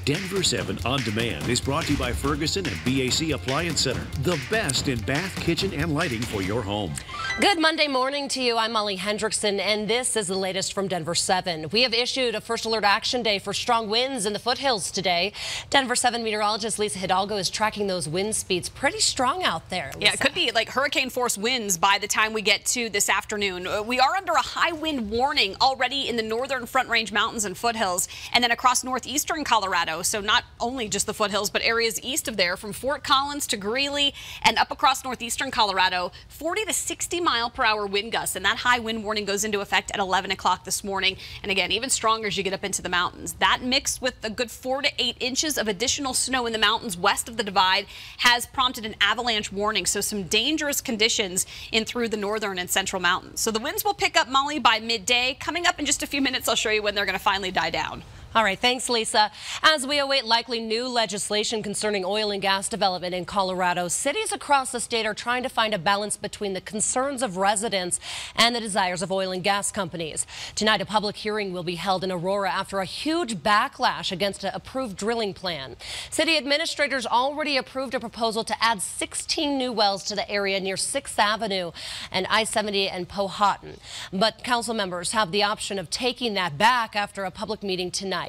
Denver 7 On Demand is brought to you by Ferguson and BAC Appliance Center, the best in bath, kitchen, and lighting for your home. Good Monday morning to you. I'm Molly Hendrickson, and this is the latest from Denver 7. We have issued a first alert action day for strong winds in the foothills today. Denver 7 meteorologist Lisa Hidalgo is tracking those wind speeds pretty strong out there. Lisa. Yeah, it could be like hurricane force winds by the time we get to this afternoon. We are under a high wind warning already in the northern Front Range Mountains and foothills, and then across northeastern Colorado. So not only just the foothills, but areas east of there from Fort Collins to Greeley and up across northeastern Colorado, 40 to 60 mile-per-hour wind gusts. And that high wind warning goes into effect at 11 o'clock this morning. And again, even stronger as you get up into the mountains. That mixed with a good 4 to 8 inches of additional snow in the mountains west of the divide has prompted an avalanche warning. So some dangerous conditions in through the northern and central mountains. So the winds will pick up, Molly, by midday. Coming up in just a few minutes, I'll show you when they're going to finally die down. All right, thanks, Lisa. As we await likely new legislation concerning oil and gas development in Colorado, cities across the state are trying to find a balance between the concerns of residents and the desires of oil and gas companies. Tonight, a public hearing will be held in Aurora after a huge backlash against an approved drilling plan. City administrators already approved a proposal to add 16 new wells to the area near 6th Avenue and I-70 and Powhatan. But council members have the option of taking that back after a public meeting tonight.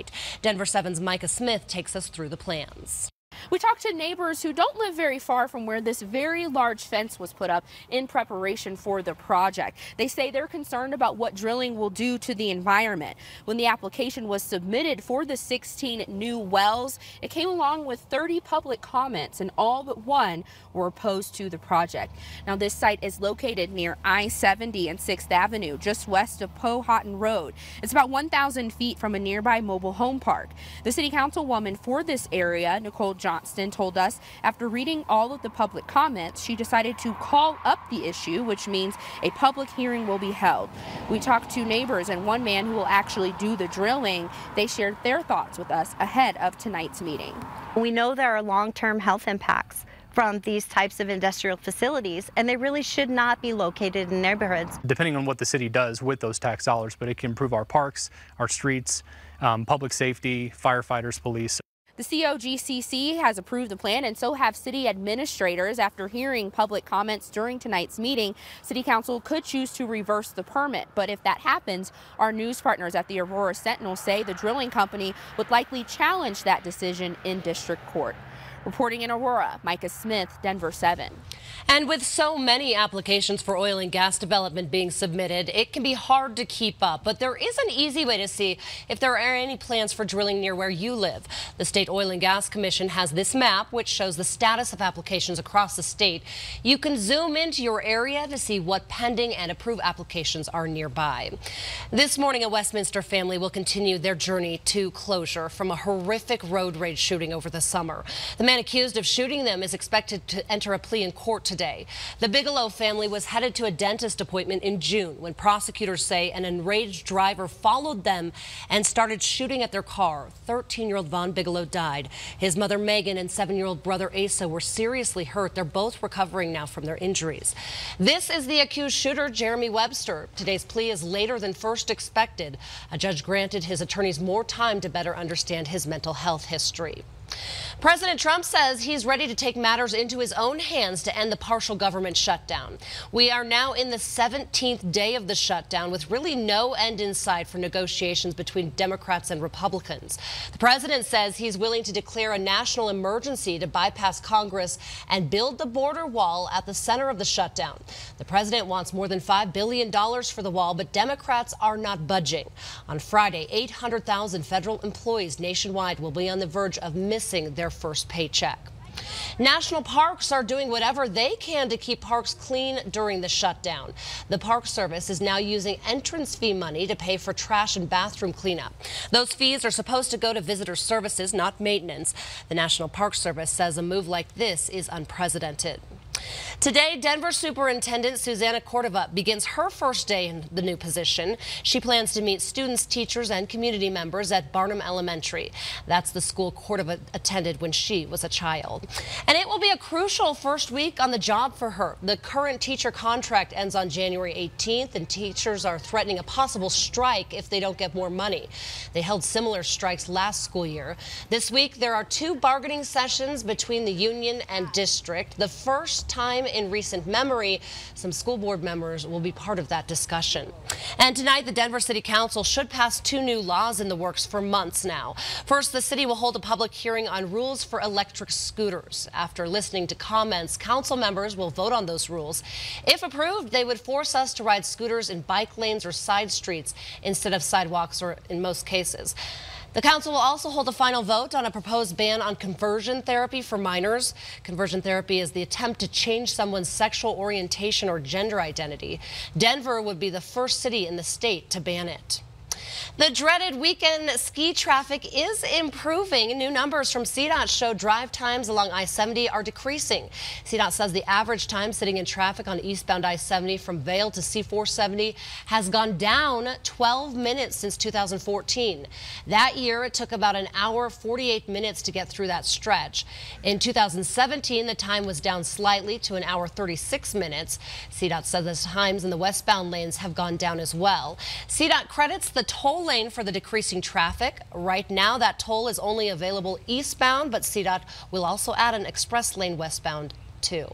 Denver 7's Micah Smith takes us through the plans. We talked to neighbors who don't live very far from where this very large fence was put up in preparation for the project. They say they're concerned about what drilling will do to the environment. When the application was submitted for the 16 new wells, it came along with 30 public comments, and all but one were opposed to the project. Now, this site is located near I-70 and 6th Avenue, just west of Powhatan Road. It's about 1,000 feet from a nearby mobile home park. The city councilwoman for this area, Nicole Johnston, told us after reading all of the public comments, she decided to call up the issue, which means a public hearing will be held. We talked to neighbors and one man who will actually do the drilling. They shared their thoughts with us ahead of tonight's meeting. We know there are long-term health impacts from these types of industrial facilities, and they really should not be located in neighborhoods. Depending on what the city does with those tax dollars, but it can improve our parks, our streets, public safety, firefighters, police. The COGCC has approved the plan, and so have city administrators. After hearing public comments during tonight's meeting, City Council could choose to reverse the permit. But if that happens, our news partners at the Aurora Sentinel say the drilling company would likely challenge that decision in district court. Reporting in Aurora, Micah Smith, Denver 7. And with so many applications for oil and gas development being submitted, it can be hard to keep up. But there is an easy way to see if there are any plans for drilling near where you live. The State Oil and Gas Commission has this map, which shows the status of applications across the state. You can zoom into your area to see what pending and approved applications are nearby. This morning, a Westminster family will continue their journey to closure from a horrific road rage shooting over the summer. The man accused of shooting them is expected to enter a plea in court today. The Bigelow family was headed to a dentist appointment in June when prosecutors say an enraged driver followed them and started shooting at their car. 13-year-old Vaughn Bigelow died. His mother Megan and 7-year-old brother Asa were seriously hurt. They're both recovering now from their injuries. This is the accused shooter, Jeremy Webster. Today's plea is later than first expected. A judge granted his attorneys more time to better understand his mental health history. President Trump says he's ready to take matters into his own hands to end the partial government shutdown. We are now in the 17th day of the shutdown with really no end in sight for negotiations between Democrats and Republicans. The president says he's willing to declare a national emergency to bypass Congress and build the border wall at the center of the shutdown. The president wants more than $5 billion for the wall, but Democrats are not budging. On Friday, 800,000 federal employees nationwide will be on the verge of missing their first paycheck. National parks are doing whatever they can to keep parks clean during the shutdown. The Park Service is now using entrance fee money to pay for trash and bathroom cleanup. Those fees are supposed to go to visitor services, not maintenance. The National Park Service says a move like this is unprecedented. Today, Denver Superintendent Susana Cordova begins her first day in the new position. She plans to meet students, teachers, and community members at Barnum Elementary. That's the school Cordova attended when she was a child. And it will be a crucial first week on the job for her. The current teacher contract ends on January 18th, and teachers are threatening a possible strike if they don't get more money. They held similar strikes last school year. This week, there are 2 bargaining sessions between the union and district. The first time in recent memory, some school board members will be part of that discussion. And tonight, the Denver City Council should pass 2 new laws in the works for months now. First, the city will hold a public hearing on rules for electric scooters. After listening to comments, council members will vote on those rules. If approved, they would force us to ride scooters in bike lanes or side streets instead of sidewalks, or in most cases. The council will also hold a final vote on a proposed ban on conversion therapy for minors. Conversion therapy is the attempt to change someone's sexual orientation or gender identity. Denver would be the first city in the state to ban it. The dreaded weekend ski traffic is improving. New numbers from CDOT show drive times along I-70 are decreasing. CDOT says the average time sitting in traffic on eastbound I-70 from Vail to C-470 has gone down 12 minutes since 2014. That year, it took about an hour, 48 minutes to get through that stretch. In 2017, the time was down slightly to an hour, 36 minutes. CDOT says the times in the westbound lanes have gone down as well. CDOT credits the toll lane for the decreasing traffic. Right now, that toll is only available eastbound, but CDOT will also add an express lane westbound too.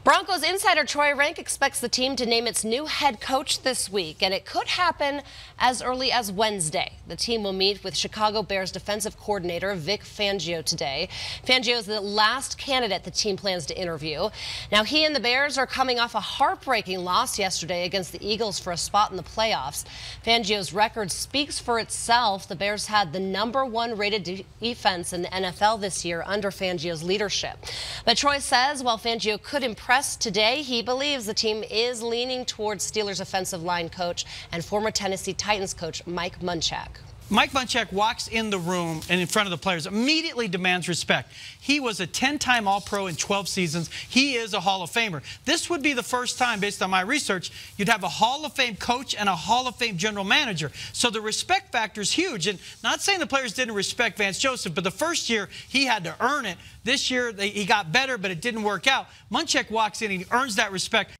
Broncos insider Troy Renck expects the team to name its new head coach this week, and it could happen as early as Wednesday. The team will meet with Chicago Bears defensive coordinator Vic Fangio today. Fangio is the last candidate the team plans to interview. Now, he and the Bears are coming off a heartbreaking loss yesterday against the Eagles for a spot in the playoffs. Fangio's record speaks for itself. The Bears had the #1 rated defense in the NFL this year under Fangio's leadership. But Troy says while Fangio could impress today, he believes the team is leaning towards Steelers offensive line coach and former Tennessee Titans coach Mike Munchak. Mike Munchak walks in the room and in front of the players, immediately demands respect. He was a 10-time All-Pro in 12 seasons. He is a Hall of Famer. This would be the first time, based on my research, you'd have a Hall of Fame coach and a Hall of Fame general manager. So the respect factor is huge. And not saying the players didn't respect Vance Joseph, but the first year he had to earn it. This year he got better, but it didn't work out. Munchak walks in and he earns that respect.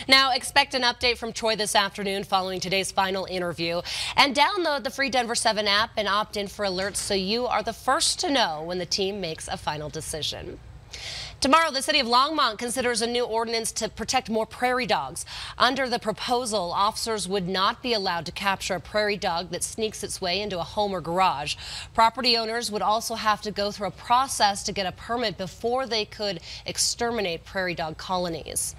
Now, expect an update from Troy this afternoon following today's final interview. And download the free Denver 7 app and opt in for alerts so you are the first to know when the team makes a final decision. Tomorrow, the city of Longmont considers a new ordinance to protect more prairie dogs. Under the proposal, officers would not be allowed to capture a prairie dog that sneaks its way into a home or garage. Property owners would also have to go through a process to get a permit before they could exterminate prairie dog colonies.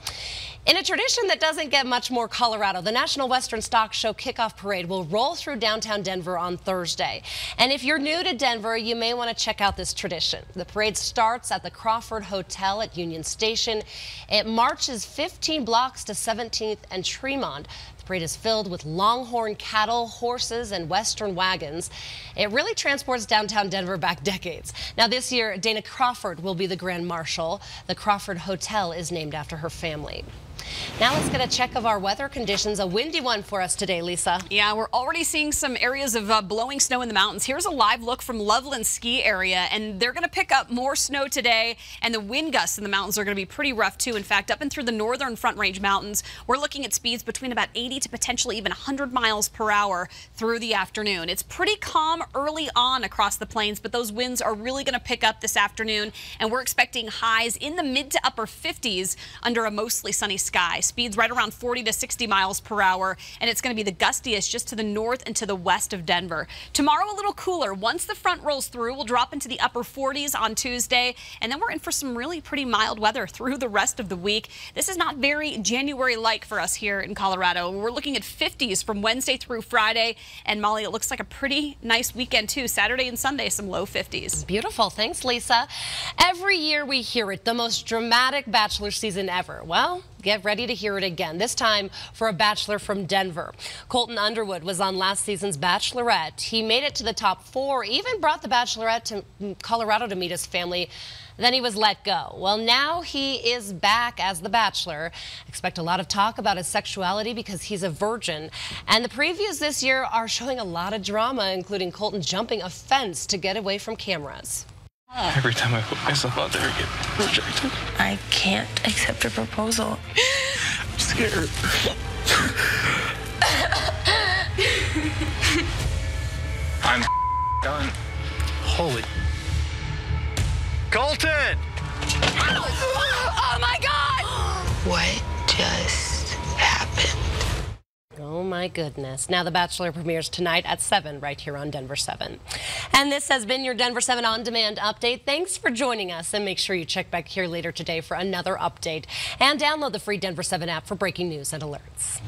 In a tradition that doesn't get much more Colorado, the National Western Stock Show kickoff parade will roll through downtown Denver on Thursday. And if you're new to Denver, you may want to check out this tradition. The parade starts at the Crawford Hotel at Union Station. It marches 15 blocks to 17th and Tremont. The parade is filled with longhorn cattle, horses, and Western wagons. It really transports downtown Denver back decades. Now, this year, Dana Crawford will be the Grand Marshal. The Crawford Hotel is named after her family. Now let's get a check of our weather conditions. A windy one for us today, Lisa. Yeah, we're already seeing some areas of blowing snow in the mountains. Here's a live look from Loveland Ski Area, and they're going to pick up more snow today, and the wind gusts in the mountains are going to be pretty rough too. In fact, up and through the northern Front Range Mountains, we're looking at speeds between about 80 to potentially even 100 miles per hour through the afternoon. It's pretty calm early on across the plains, but those winds are really going to pick up this afternoon, and we're expecting highs in the mid to upper 50s under a mostly sunny sky. Speeds right around 40 to 60 miles per hour, and it's going to be the gustiest just to the north and to the west of Denver. Tomorrow, a little cooler. Once the front rolls through, we'll drop into the upper 40s on Tuesday, and then we're in for some really pretty mild weather through the rest of the week. This is not very January-like for us here in Colorado. We're looking at 50s from Wednesday through Friday, and Molly, it looks like a pretty nice weekend too. Saturday and Sunday, some low 50s. Beautiful. Thanks, Lisa. Every year we hear it, the most dramatic Bachelor season ever. Well, Get ready to hear it again, this time for a bachelor from Denver. Colton Underwood was on last season's Bachelorette. He made it to the top 4, even brought the Bachelorette to Colorado to meet his family. Then he was let go. Well, now he is back as the Bachelor. Expect a lot of talk about his sexuality because he's a virgin. And the previews this year are showing a lot of drama, including Colton jumping a fence to get away from cameras. Every time I put myself out there, I get rejected. I can't accept a proposal. I'm scared. I'm done. Holy. Colton! Oh my God! What just happened? Oh my goodness. Now the Bachelor premieres tonight at 7 right here on Denver 7. And this has been your Denver 7 On Demand update. Thanks for joining us, and make sure you check back here later today for another update. And download the free Denver 7 app for breaking news and alerts.